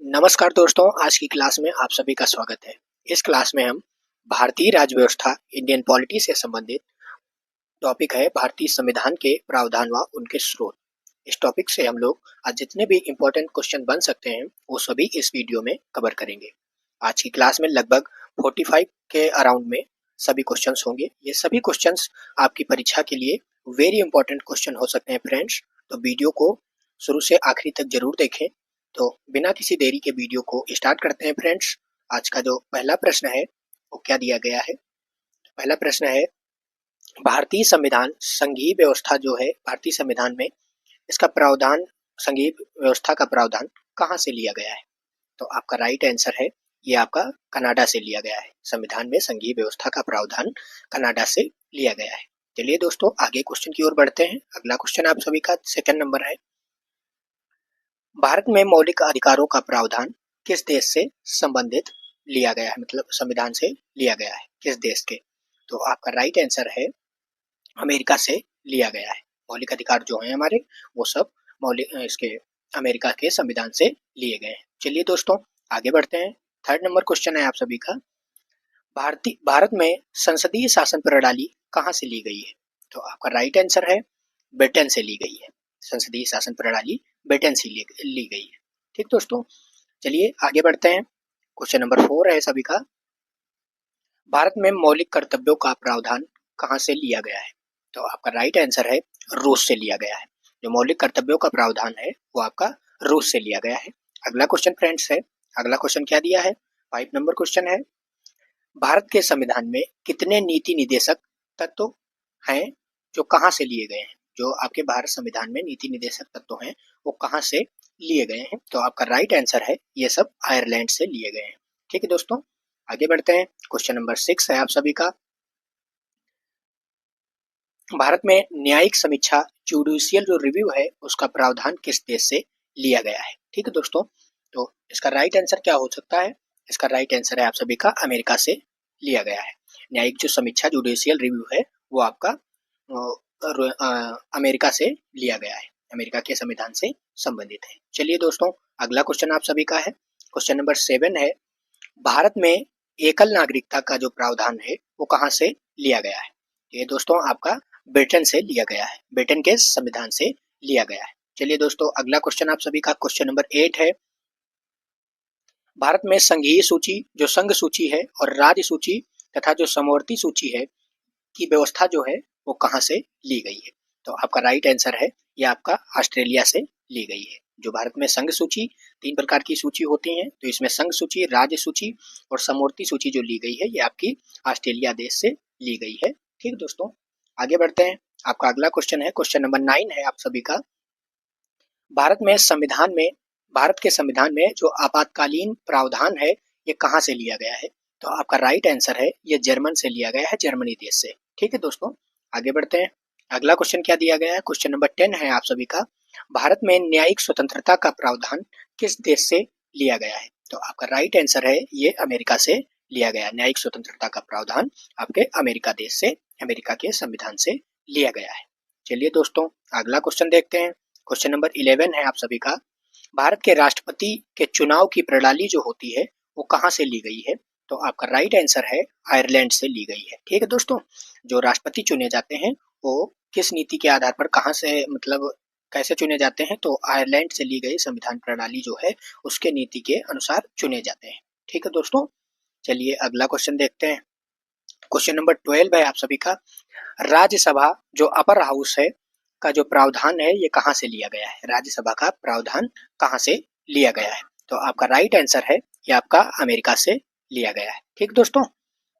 नमस्कार दोस्तों, आज की क्लास में आप सभी का स्वागत है। इस क्लास में हम भारतीय राज्य व्यवस्था इंडियन पॉलिटी से संबंधित टॉपिक है भारतीय संविधान के प्रावधान व उनके स्रोत। इस टॉपिक से हम लोग आज जितने भी इम्पोर्टेंट क्वेश्चन बन सकते हैं वो सभी इस वीडियो में कवर करेंगे। आज की क्लास में लगभग 45 के अराउंड में सभी क्वेश्चंस होंगे। ये सभी क्वेश्चंस आपकी परीक्षा के लिए वेरी इंपॉर्टेंट क्वेश्चन हो सकते हैं फ्रेंड्स, तो वीडियो को शुरू से आखिरी तक जरूर देखें। तो बिना किसी देरी के वीडियो को स्टार्ट करते हैं फ्रेंड्स। आज का जो पहला प्रश्न है वो क्या दिया गया है। पहला प्रश्न है, भारतीय संविधान संघीय व्यवस्था जो है भारतीय संविधान में, इसका प्रावधान, संघीय व्यवस्था का प्रावधान कहाँ से लिया गया है। तो आपका राइट आंसर है ये आपका कनाडा से लिया गया है। संविधान में संघीय व्यवस्था का प्रावधान कनाडा से लिया गया है। चलिए दोस्तों आगे क्वेश्चन की ओर बढ़ते हैं। अगला क्वेश्चन आप सभी का सेकंड नंबर है, भारत में मौलिक अधिकारों का प्रावधान किस देश से संबंधित लिया गया है, मतलब संविधान से लिया गया है, किस देश के। तो आपका राइट आंसर है अमेरिका से लिया गया है। मौलिक अधिकार जो हैं हमारे वो सब मौलिक इसके अमेरिका के संविधान से लिए गए हैं। चलिए दोस्तों आगे बढ़ते हैं। थर्ड नंबर क्वेश्चन है आप सभी का, भारत में संसदीय शासन प्रणाली कहाँ से ली गई है। तो आपका राइट आंसर है ब्रिटेन से ली गई है। संसदीय शासन प्रणाली ब्रिटेन से ली गई है। ठीक दोस्तों, चलिए आगे बढ़ते हैं। क्वेश्चन नंबर 4 है सभी का, भारत में मौलिक कर्तव्यों का प्रावधान कहाँ से लिया गया है। तो आपका राइट आंसर है रूस से लिया गया है। जो मौलिक कर्तव्यों का प्रावधान है वो आपका रूस से लिया गया है। अगला क्वेश्चन फ्रेंड्स है, अगला क्वेश्चन क्या दिया है, 5 नंबर क्वेश्चन है, भारत के संविधान में कितने नीति निर्देशक तत्व हैं जो कहाँ से लिए गए हैं। जो आपके भारत संविधान में नीति निर्देशक तत्व हैं वो कहाँ से लिए गए हैं। तो आपका राइट आंसर है ये सब आयरलैंड से लिए गए हैं। ठीक है दोस्तों, आगे बढ़ते हैं। क्वेश्चन नंबर 6 है आप सभी का, भारत में न्यायिक समीक्षा जुडिशियल जो रिव्यू है उसका प्रावधान किस देश से लिया गया है। ठीक है दोस्तों, तो इसका राइट आंसर क्या हो सकता है। इसका राइट आंसर है आप सभी का अमेरिका से लिया गया है। न्यायिक जो समीक्षा जुडिशियल रिव्यू है वो आपका अमेरिका से लिया गया है, अमेरिका के संविधान से संबंधित है। चलिए दोस्तों अगला क्वेश्चन आप सभी का है, क्वेश्चन नंबर 7 है, भारत में एकल नागरिकता का जो प्रावधान है वो कहाँ से लिया गया है। ये दोस्तों आपका ब्रिटेन से लिया गया है, ब्रिटेन के संविधान से लिया गया है। चलिए दोस्तों अगला क्वेश्चन आप सभी का, क्वेश्चन नंबर 8 है, भारत में संघीय सूची, जो संघ सूची है, और राज्य सूची तथा जो समवर्ती सूची है की व्यवस्था जो है वो कहाँ से ली गई है। तो आपका राइट आंसर है ये आपका ऑस्ट्रेलिया से ली गई है। जो भारत में संघ सूची, 3 प्रकार की सूची होती है, तो इसमें संघ सूची, राज्य सूची और समवर्ती सूची जो ली गई है ये आपकी ऑस्ट्रेलिया देश से ली गई है। ठीक दोस्तों, आगे बढ़ते हैं। आपका अगला क्वेश्चन है, क्वेश्चन नंबर 9 है आप सभी का, भारत में संविधान में, भारत के संविधान में जो आपातकालीन प्रावधान है ये कहाँ से लिया गया है। तो आपका राइट आंसर है ये जर्मन से लिया गया है, जर्मनी देश से। ठीक है दोस्तों, आगे बढ़ते हैं। अगला क्वेश्चन क्या दिया गया है, क्वेश्चन नंबर 10 है आप सभी का, भारत में न्यायिक स्वतंत्रता का प्रावधान किस देश से लिया गया है। तो आपका राइट आंसर है ये अमेरिका से लिया गया। न्यायिक स्वतंत्रता का प्रावधान आपके अमेरिका देश से, अमेरिका के संविधान से लिया गया है। चलिए दोस्तों अगला क्वेश्चन देखते हैं, क्वेश्चन नंबर 11 है आप सभी का, भारत के राष्ट्रपति के चुनाव की प्रणाली जो होती है वो कहाँ से ली गई है। तो आपका राइट आंसर है आयरलैंड से ली गई है। ठीक है दोस्तों, जो राष्ट्रपति चुने जाते हैं वो किस नीति के आधार पर, कहाँ से, मतलब कैसे चुने जाते हैं, तो आयरलैंड से ली गई संविधान प्रणाली जो है उसके नीति के अनुसार चुने जाते हैं। ठीक है दोस्तों, चलिए अगला क्वेश्चन देखते हैं। क्वेश्चन नंबर 12 है आप सभी का, राज्यसभा जो अपर हाउस है का जो प्रावधान है ये कहाँ से लिया गया है। राज्यसभा का प्रावधान कहाँ से लिया गया है। तो आपका राइट आंसर है ये आपका अमेरिका से लिया गया है। ठीक दोस्तों,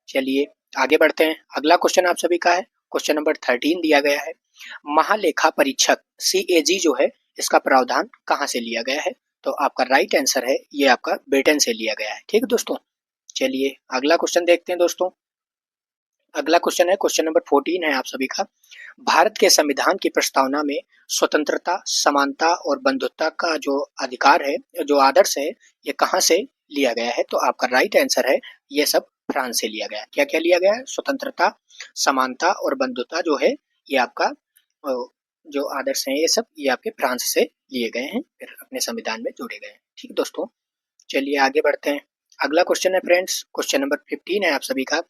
चलिए आगे बढ़ते हैं। अगला क्वेश्चन आप सभी का है, क्वेश्चन नंबर 13 दिया गया है, महालेखा परीक्षक CAG जो है इसका प्रावधान कहाँ से लिया गया है। तो आपका राइट आंसर है ये आपका ब्रिटेन से लिया गया है। ठीक दोस्तों, चलिए अगला क्वेश्चन देखते हैं दोस्तों। अगला क्वेश्चन है, क्वेश्चन नंबर 14 है आप सभी का, भारत के संविधान की प्रस्तावना में स्वतंत्रता, समानता और बंधुत्व का जो अधिकार है, जो आदर्श है, ये कहाँ से लिया गया है। तो आपका राइट आंसर है ये सब फ्रांस से लिया गया है। क्या क्या लिया गया है, स्वतंत्रता, समानता और बंधुत्व जो है ये आपका जो आदर्श है ये सब ये आपके फ्रांस से लिए गए हैं, फिर अपने संविधान में जोड़े गए हैं। ठीक दोस्तों, चलिए आगे बढ़ते हैं। अगला क्वेश्चन है फ्रेंड्स, क्वेश्चन नंबर 15 है आप सभी का।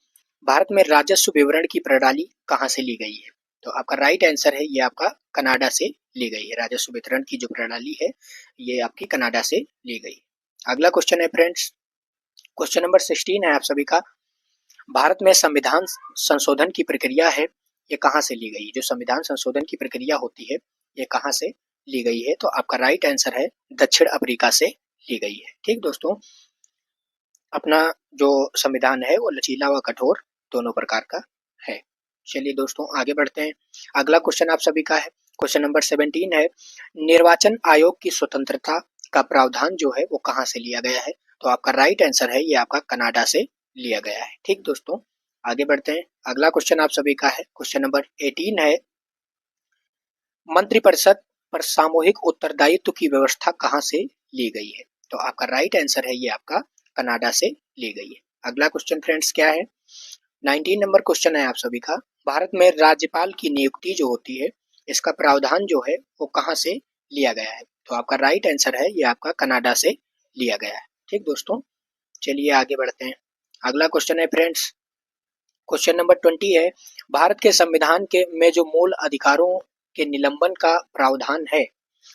भारत में राजस्व विवरण की प्रणाली कहाँ से ली गई है? तो आपका राइट आंसर है ये आपका कनाडा से ली गई है। राजस्व वितरण की जो प्रणाली है ये आपकी कनाडा से ली गई। अगला क्वेश्चन है फ्रेंड्स, क्वेश्चन नंबर 16 है आप सभी का। भारत में संविधान संशोधन की प्रक्रिया है ये कहाँ से ली गई? जो संविधान संशोधन की प्रक्रिया होती है ये कहाँ से ली गई है? तो आपका राइट आंसर है दक्षिण अफ्रीका से ली गई है। ठीक दोस्तों, अपना जो संविधान है वो लचीला व कठोर दोनों प्रकार का है। चलिए दोस्तों आगे बढ़ते हैं। अगला क्वेश्चन आप सभी का है, क्वेश्चन नंबर 17 है। निर्वाचन आयोग की स्वतंत्रता का प्रावधान जो है वो कहाँ से लिया गया है? तो आपका राइट आंसर है ये आपका कनाडा से लिया गया है। ठीक दोस्तों, आगे बढ़ते हैं। अगला क्वेश्चन आप सभी का है, क्वेश्चन नंबर 18 है। मंत्रिपरिषद पर सामूहिक उत्तरदायित्व की व्यवस्था कहाँ से ली गई है? तो आपका राइट आंसर है ये आपका कनाडा से ली गई है। अगला क्वेश्चन फ्रेंड्स क्या है? 19 नंबर क्वेश्चन है आप सभी का। भारत में राज्यपाल की नियुक्ति जो होती है इसका प्रावधान जो है वो कहाँ से लिया गया है? तो आपका राइट आंसर है ये आपका कनाडा से लिया गया है। ठीक दोस्तों, चलिए आगे बढ़ते हैं। अगला क्वेश्चन है फ्रेंड्स, क्वेश्चन नंबर 20 है। भारत के संविधान के में जो मूल अधिकारों के निलंबन का प्रावधान है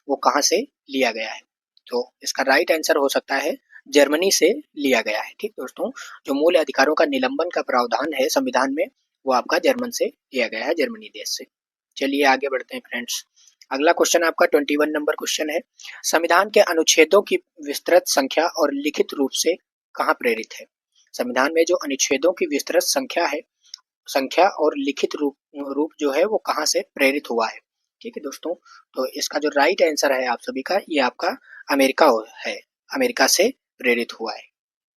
वो कहाँ से लिया गया है? तो इसका राइट आंसर हो सकता है जर्मनी से लिया गया है। ठीक दोस्तों, जो मूल अधिकारों का निलंबन का प्रावधान है संविधान में वो आपका जर्मन से लिया गया है, जर्मनी देश से। चलिए आगे बढ़ते हैं फ्रेंड्स। अगला क्वेश्चन आपका 21 नंबर क्वेश्चन है। संविधान के अनुच्छेदों की विस्तृत संख्या और लिखित रूप से कहाँ प्रेरित है? संविधान में जो अनुच्छेदों की विस्तृत संख्या और लिखित रूप जो है वो कहाँ से प्रेरित हुआ है? ठीक है दोस्तों, तो इसका जो राइट आंसर है आप सभी का ये आपका अमेरिका है, अमेरिका से प्रेरित हुआ है।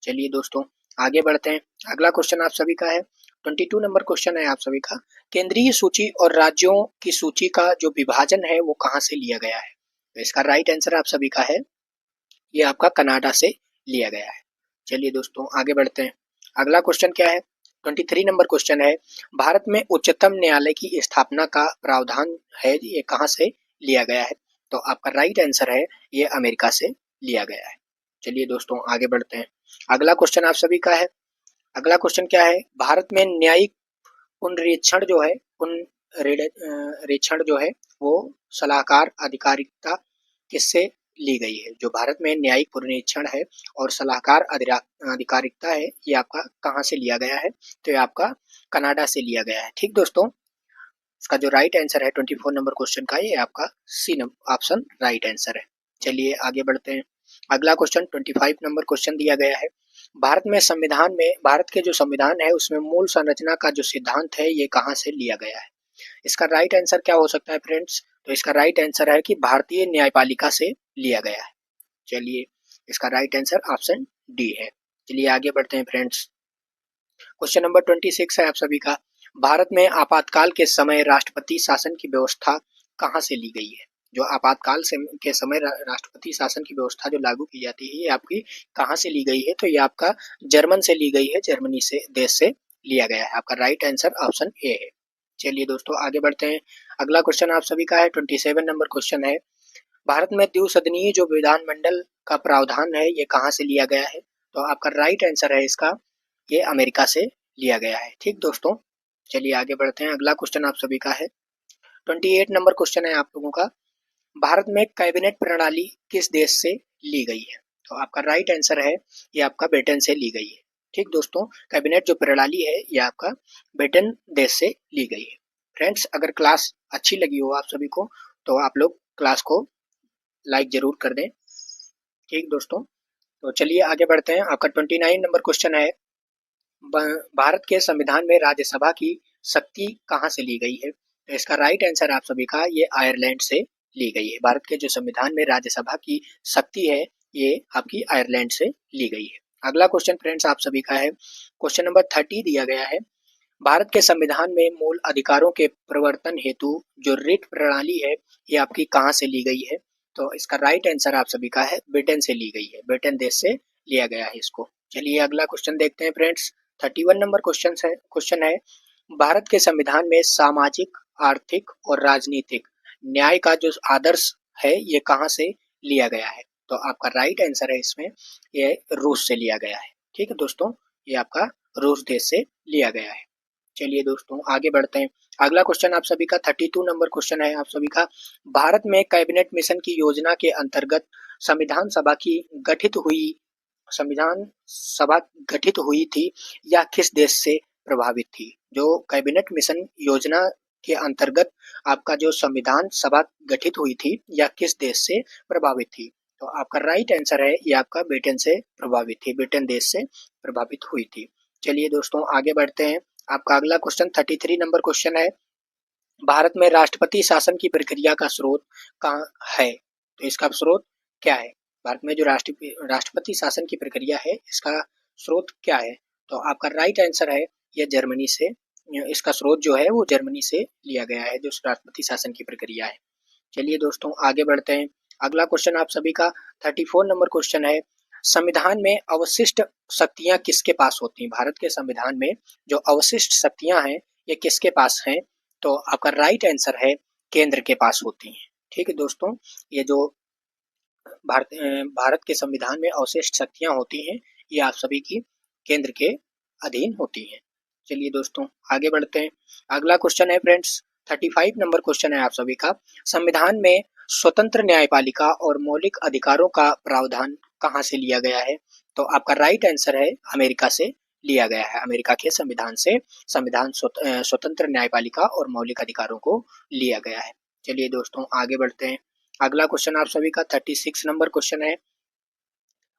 चलिए दोस्तों आगे बढ़ते हैं। अगला क्वेश्चन आप सभी का है, 22 नंबर क्वेश्चन है आप सभी का। केंद्रीय सूची और राज्यों की सूची का जो विभाजन है वो कहाँ से लिया गया है? तो इसका राइट आंसर आप सभी का है ये आपका कनाडा से लिया गया है। चलिए दोस्तों आगे बढ़ते हैं। अगला क्वेश्चन क्या है? 23 नंबर क्वेश्चन है। भारत में उच्चतम न्यायालय की स्थापना का प्रावधान है ये कहाँ से लिया गया है? तो आपका राइट आंसर है ये अमेरिका से लिया गया है। चलिए दोस्तों आगे बढ़ते हैं। अगला क्वेश्चन आप सभी का है। अगला क्वेश्चन क्या है? भारत में न्यायिक पुनरीक्षण जो है पुनरीक्षण जो है वो सलाहकार अधिकारिता किससे ली गई है? जो भारत में न्यायिक पुनरीक्षण है और सलाहकार अधिकारिता है ये आपका कहाँ से लिया गया है? तो ये आपका कनाडा से लिया गया है। ठीक दोस्तों, इसका जो राइट आंसर है 24 नंबर क्वेश्चन का ये आपका सी ऑप्शन राइट आंसर है। चलिए आगे बढ़ते हैं। अगला क्वेश्चन 25 नंबर क्वेश्चन दिया गया है। भारत के जो संविधान है उसमें मूल संरचना का जो सिद्धांत है ये कहाँ से लिया गया है? इसका राइट आंसर क्या हो सकता है फ्रेंड्स? तो इसका राइट आंसर है कि भारतीय न्यायपालिका से लिया गया है। चलिए इसका राइट आंसर ऑप्शन डी है। चलिए आगे बढ़ते हैं फ्रेंड्स। क्वेश्चन नंबर 26 है आप सभी का। भारत में आपातकाल के समय राष्ट्रपति शासन की व्यवस्था कहाँ से ली गई है? जो आपातकाल के समय राष्ट्रपति शासन की व्यवस्था जो लागू की जाती है ये आपकी कहाँ से ली गई है? तो ये आपका जर्मन से ली गई है, जर्मनी से देश से लिया गया है। आपका राइट आंसर ऑप्शन ए है। चलिए दोस्तों आगे बढ़ते हैं। अगला क्वेश्चन आप सभी का है 27 नंबर क्वेश्चन है। भारत में द्विसदनीय जो विधानमंडल का प्रावधान है ये कहाँ से लिया गया है? तो आपका राइट आंसर है इसका ये अमेरिका से लिया गया है। ठीक दोस्तों, चलिए आगे बढ़ते हैं। अगला क्वेश्चन आप सभी का है 28 नंबर क्वेश्चन है आप लोगों का। भारत में कैबिनेट प्रणाली किस देश से ली गई है? तो आपका राइट आंसर है ये आपका ब्रिटेन से ली गई है। ठीक दोस्तों, कैबिनेट जो प्रणाली है ये आपका ब्रिटेन देश से ली गई है। फ्रेंड्स अगर क्लास अच्छी लगी हो आप सभी को तो आप लोग क्लास को लाइक जरूर कर दें। ठीक दोस्तों, तो चलिए आगे बढ़ते हैं। आपका 29 नंबर क्वेश्चन है। भारत के संविधान में राज्यसभा की शक्ति कहाँ से ली गई है? तो इसका राइट आंसर आप सभी का ये आयरलैंड से ली गई है। भारत के जो संविधान में राज्यसभा की शक्ति है ये आपकी आयरलैंड से ली गई है। अगला क्वेश्चन फ्रेंड्स आप सभी का है, क्वेश्चन नंबर 30 दिया गया है। भारत के संविधान में मूल अधिकारों के प्रवर्तन हेतु जो रिट प्रणाली है ये आपकी कहाँ से ली गई है? तो इसका राइट आंसर आप सभी का है ब्रिटेन से ली गई है, ब्रिटेन देश से लिया गया है इसको। चलिए अगला क्वेश्चन देखते हैं फ्रेंड्स। 31 नंबर क्वेश्चन है। भारत के संविधान में सामाजिक, आर्थिक और राजनीतिक न्याय का जो आदर्श है ये कहाँ से लिया गया है? तो आपका राइट आंसर है इसमें ये रूस से लिया गया है। ठीक है दोस्तों, ये आपका रूस देश से लिया गया है। चलिए दोस्तों आगे बढ़ते हैं। अगला क्वेश्चन आप सभी का 32 नंबर क्वेश्चन है आप सभी का। भारत में कैबिनेट मिशन की योजना के अंतर्गत संविधान सभा की गठित हुई संविधान सभा गठित हुई थी या किस देश से प्रभावित थी? जो कैबिनेट मिशन योजना के अंतर्गत आपका जो संविधान सभा गठित हुई थी या किस देश से प्रभावित थी? तो आपका राइट आंसर है ये आपका ब्रिटेन से प्रभावित थी, ब्रिटेन देश से प्रभावित हुई थी। चलिए दोस्तों आगे बढ़ते हैं। आपका अगला क्वेश्चन 33 नंबर क्वेश्चन है। भारत में राष्ट्रपति शासन की प्रक्रिया का स्रोत कहाँ है? तो इसका स्रोत क्या है? भारत में जो राष्ट्रपति शासन की प्रक्रिया है इसका स्रोत क्या है? तो आपका राइट आंसर है ये जर्मनी से, इसका स्रोत जो है वो जर्मनी से लिया गया है जो राष्ट्रपति शासन की प्रक्रिया है। चलिए दोस्तों आगे बढ़ते हैं। अगला क्वेश्चन आप सभी का 34 नंबर क्वेश्चन है। संविधान में अवशिष्ट शक्तियां किसके पास होती हैं? भारत के संविधान में जो अवशिष्ट शक्तियां हैं ये किसके पास हैं? तो आपका राइट आंसर है केंद्र के पास होती हैं। ठीक है दोस्तों, ये जो भारत के संविधान में अवशिष्ट शक्तियां होती हैं ये आप सभी की केंद्र के अधीन होती हैं। चलिए दोस्तों आगे बढ़ते हैं। अगला क्वेश्चन है फ्रेंड्स 35 नंबर क्वेश्चन है आप सभी का। संविधान में स्वतंत्र न्यायपालिका और मौलिक अधिकारों का प्रावधान कहाँ से लिया गया है? तो आपका राइट आंसर है अमेरिका से लिया गया है। अमेरिका के संविधान से संविधान स्वतंत्र न्यायपालिका और मौलिक अधिकारों को लिया गया है। चलिए दोस्तों आगे बढ़ते हैं। अगला क्वेश्चन आप सभी का 36 नंबर क्वेश्चन है।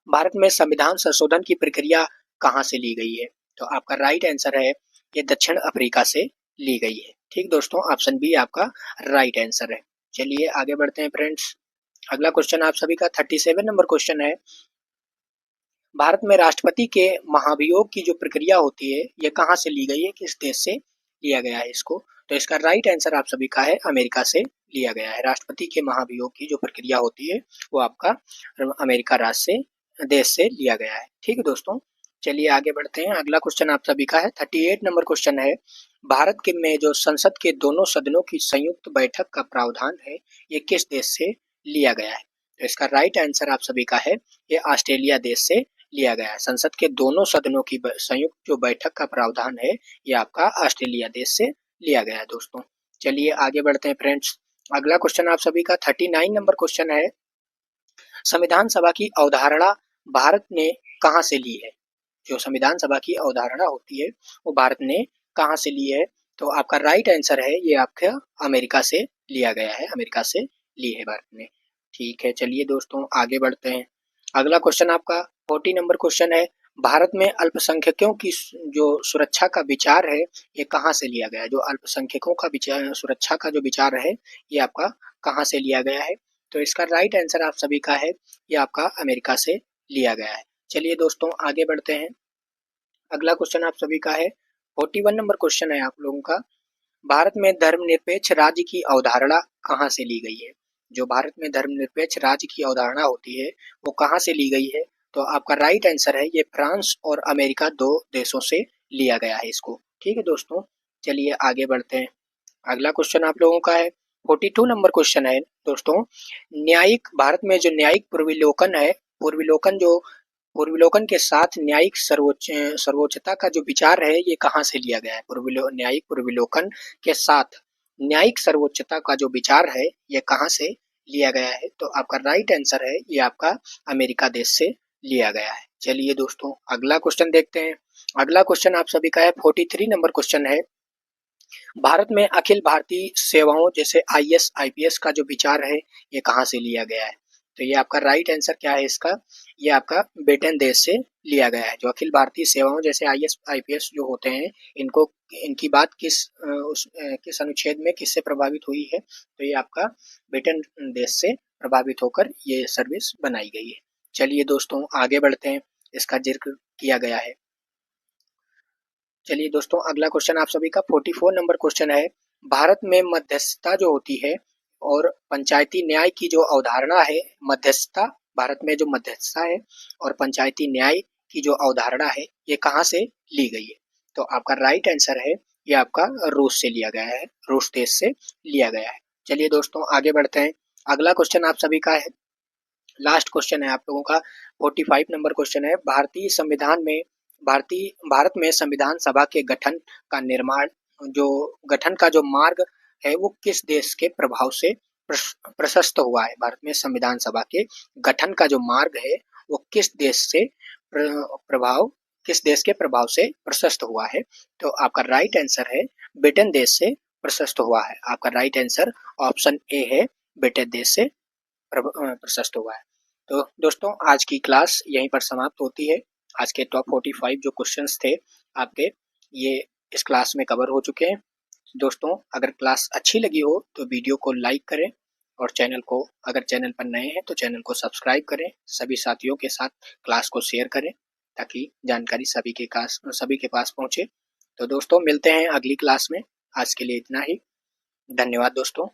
भारत में संविधान संशोधन की प्रक्रिया कहाँ से ली गई है? तो आपका राइट आंसर है ये दक्षिण अफ्रीका से ली गई है। ठीक दोस्तों, ऑप्शन बी आपका राइट आंसर है। चलिए आगे बढ़ते हैं फ्रेंड्स। अगला क्वेश्चन आप सभी का 37 नंबर क्वेश्चन है। भारत में राष्ट्रपति के महाभियोग की जो प्रक्रिया होती है ये कहाँ से ली गई है, किस देश से लिया गया है इसको? तो इसका राइट आंसर आप सभी का है अमेरिका से लिया गया है। राष्ट्रपति के महाभियोग की जो प्रक्रिया होती है वो आपका अमेरिका राज्य से देश से लिया गया है। ठीक है दोस्तों, चलिए आगे बढ़ते हैं। अगला क्वेश्चन आप सभी का है 38 नंबर क्वेश्चन है। भारत के में जो संसद के दोनों सदनों की संयुक्त बैठक का प्रावधान है ये किस देश से लिया गया है? तो इसका राइट आंसर आप सभी का है ये ऑस्ट्रेलिया देश से लिया गया है। संसद के दोनों सदनों की संयुक्त जो बैठक का प्रावधान है ये आपका ऑस्ट्रेलिया देश से लिया गया है दोस्तों। चलिए आगे बढ़ते हैं फ्रेंड्स। अगला क्वेश्चन आप सभी का 39 नंबर क्वेश्चन है। संविधान सभा की अवधारणा भारत ने कहाँ से ली है? जो संविधान सभा की अवधारणा होती है वो भारत ने कहाँ से ली है? तो आपका राइट आंसर है ये आपका अमेरिका से लिया गया है, अमेरिका से ली है भारत ने। ठीक है, चलिए दोस्तों आगे बढ़ते हैं। अगला क्वेश्चन आपका 40 नंबर क्वेश्चन है। भारत में अल्पसंख्यकों की जो सुरक्षा का विचार है ये कहाँ से लिया गया है? जो अल्पसंख्यकों का विचार, सुरक्षा का जो विचार है ये आपका कहाँ से लिया गया है? तो इसका राइट आंसर आप सभी का है ये आपका अमेरिका से लिया गया है। चलिए दोस्तों आगे बढ़ते हैं। अगला क्वेश्चन आप सभी का है 41 नंबर क्वेश्चन है आप लोगों का। भारत में धर्मनिरपेक्ष राज्य की अवधारणा कहाँ से ली गई है? जो भारत में धर्मनिरपेक्ष राज्य की अवधारणा होती है वो कहाँ से ली गई है? तो आपका राइट आंसर है ये फ्रांस और अमेरिका दो देशों से लिया गया है इसको। ठीक है दोस्तों, चलिए आगे बढ़ते हैं। अगला क्वेश्चन आप लोगों का है 42 नंबर क्वेश्चन है दोस्तों। न्यायिक भारत में जो न्यायिक पूर्वावलोकन है, पूर्वावलोकन के साथ न्यायिक सर्वोच्चता का जो विचार है ये कहाँ से लिया गया है? न्यायिक पूर्वावलोकन के साथ न्यायिक सर्वोच्चता का जो विचार है ये कहाँ से लिया गया है? तो आपका राइट आंसर है ये आपका अमेरिका देश से लिया गया है। चलिए दोस्तों अगला क्वेश्चन देखते हैं। अगला क्वेश्चन आप सभी का है 43 नंबर क्वेश्चन है। भारत में अखिल भारतीय सेवाओं जैसे आईएएस आईपीएस का जो विचार है ये कहाँ से लिया गया है? तो ये आपका राइट आंसर क्या है इसका? ये आपका ब्रिटेन देश से लिया गया है। जो अखिल भारतीय सेवाओं जैसे आईएएस आईपीएस जो होते हैं इनको इनकी बात किस अनुच्छेद में किससे प्रभावित हुई है? तो ये आपका ब्रिटेन देश से प्रभावित होकर ये सर्विस बनाई गई है। चलिए दोस्तों आगे बढ़ते हैं, इसका जिक्र किया गया है। चलिए दोस्तों अगला क्वेश्चन आप सभी का 44 नंबर क्वेश्चन है। भारत में मध्यस्थता जो होती है और पंचायती न्याय की जो अवधारणा है, मध्यस्थता भारत में जो मध्यस्थता है और पंचायती न्याय की जो अवधारणा है ये कहाँ से ली गई है? तो आपका राइट आंसर है ये आपका रूस से लिया गया है, रूस देश से लिया गया है। चलिए दोस्तों आगे बढ़ते हैं। अगला क्वेश्चन आप सभी का है लास्ट क्वेश्चन है आप लोगों का, 45 नंबर क्वेश्चन है। भारत में संविधान सभा के गठन का निर्माण, जो गठन का जो मार्ग है वो किस देश के प्रभाव से प्रशस्त हुआ है? भारत में संविधान सभा के गठन का जो मार्ग है वो प्रभाव किस देश के प्रभाव से प्रशस्त हुआ है? तो आपका राइट आंसर है ब्रिटेन देश से प्रशस्त हुआ है। आपका राइट आंसर ऑप्शन ए है, ब्रिटेन देश से प्रशस्त हुआ है। तो दोस्तों आज की क्लास यहीं पर समाप्त होती है। आज के टॉप 45 जो क्वेश्चंस थे आपके, ये इस क्लास में कवर हो चुके हैं। दोस्तों अगर क्लास अच्छी लगी हो तो वीडियो को लाइक करें और चैनल को, अगर चैनल पर नए हैं तो चैनल को सब्सक्राइब करें। सभी साथियों के साथ क्लास को शेयर करें ताकि जानकारी सभी के पास पहुंचे। तो दोस्तों मिलते हैं अगली क्लास में। आज के लिए इतना ही। धन्यवाद दोस्तों।